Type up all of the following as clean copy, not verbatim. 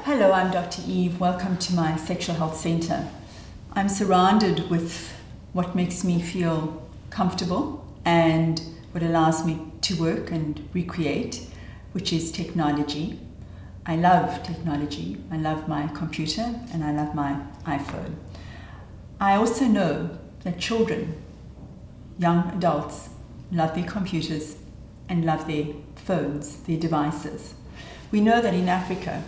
Hello, I'm Dr. Eve. Welcome to my Sexual Health Center. I'm surrounded with what makes me feel comfortable and what allows me to work and recreate, which is technology. I love technology. I love my computer and I love my iPhone. I also know that children, young adults, love their computers and love their phones, their devices. We know that in Africa,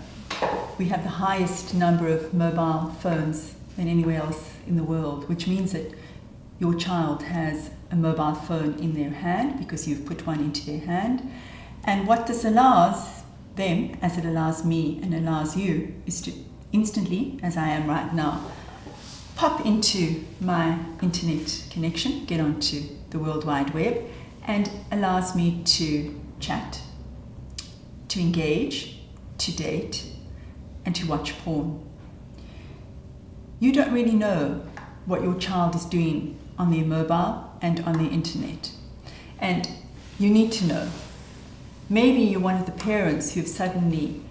we have the highest number of mobile phones than anywhere else in the world, which means that your child has a mobile phone in their hand because you've put one into their hand. And what this allows them, as it allows me and allows you, is to instantly, as I am right now, pop into my internet connection, get onto the World Wide Web, and allows me to chat, to engage, to date, and to watch porn. You don't really know what your child is doing on their mobile and on the internet. And you need to know. Maybe you're one of the parents who've suddenly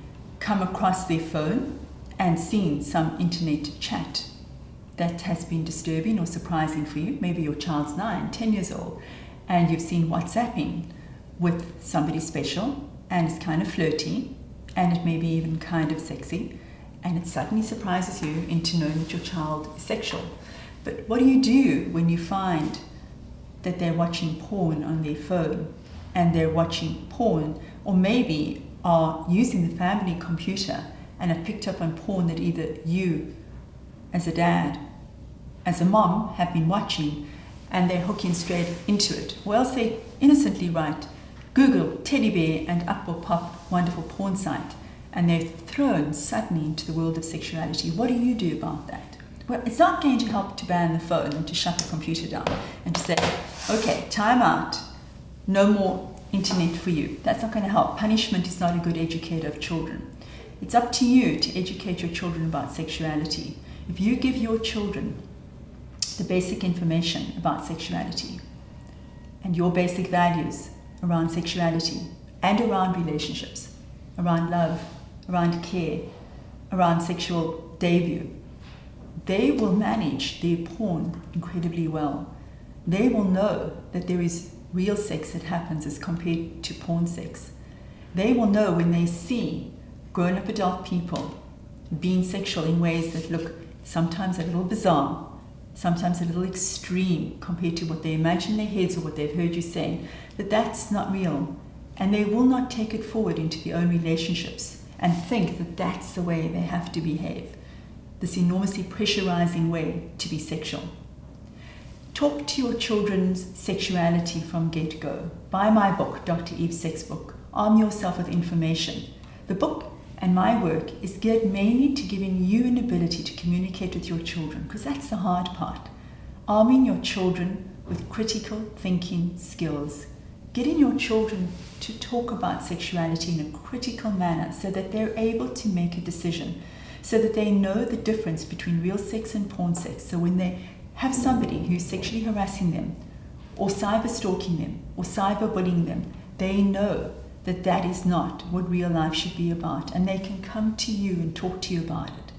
come across their phone and seen some internet chat that has been disturbing or surprising for you. Maybe your child's 9, 10 years old, and you've seen WhatsApping with somebody special, and it's kind of flirty, and it may be even kind of sexy, and it suddenly surprises you into knowing that your child is sexual. But what do you do when you find that they're watching porn on their phone, and they're watching porn, or maybe are using the family computer and have picked up on porn that either you, as a dad, as a mom, have been watching, and they're hooking straight into it? Or else they innocently write, Google teddy bear, and up will pop wonderful porn site, and they're thrown suddenly into the world of sexuality. What do you do about that? Well, it's not going to help to ban the phone and to shut the computer down and to say, okay, time out, no more internet for you. That's not going to help. Punishment is not a good educator of children. It's up to you to educate your children about sexuality. If you give your children the basic information about sexuality and your basic values around sexuality and around relationships, around love, around care, around sexual debut, they will manage their porn incredibly well. They will know that there is real sex that happens as compared to porn sex. They will know when they see grown-up adult people being sexual in ways that look sometimes a little bizarre, sometimes a little extreme compared to what they imagine in their heads or what they've heard you saying, that that's not real. And they will not take it forward into their own relationships and think that that's the way they have to behave, this enormously pressurizing way to be sexual. Talk to your children's sexuality from get-go. Buy my book, Dr. Eve's Sex Book. Arm yourself with information. The book and my work is geared mainly to giving you an ability to communicate with your children, because that's the hard part. Arming your children with critical thinking skills. Getting your children to talk about sexuality in a critical manner so that they're able to make a decision, so that they know the difference between real sex and porn sex. So when they have somebody who's sexually harassing them, or cyber stalking them, or cyber bullying them, they know that that is not what real life should be about, and they can come to you and talk to you about it.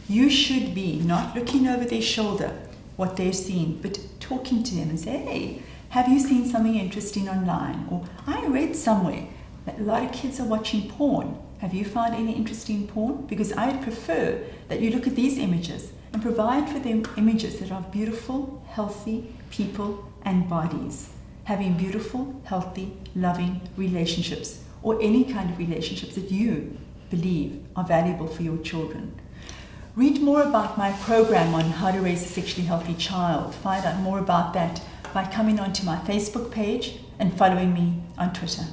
You should be not looking over their shoulder what they're seeing, but talking to them and say, hey, have you seen something interesting online? Or I read somewhere that a lot of kids are watching porn. Have you found any interesting porn? Because I'd prefer that you look at these images and provide for them images that are beautiful, healthy people and bodies, having beautiful, healthy, loving relationships, or any kind of relationships that you believe are valuable for your children. Read more about my program on how to raise a sexually healthy child. Find out more about that by coming onto my Facebook page and following me on Twitter.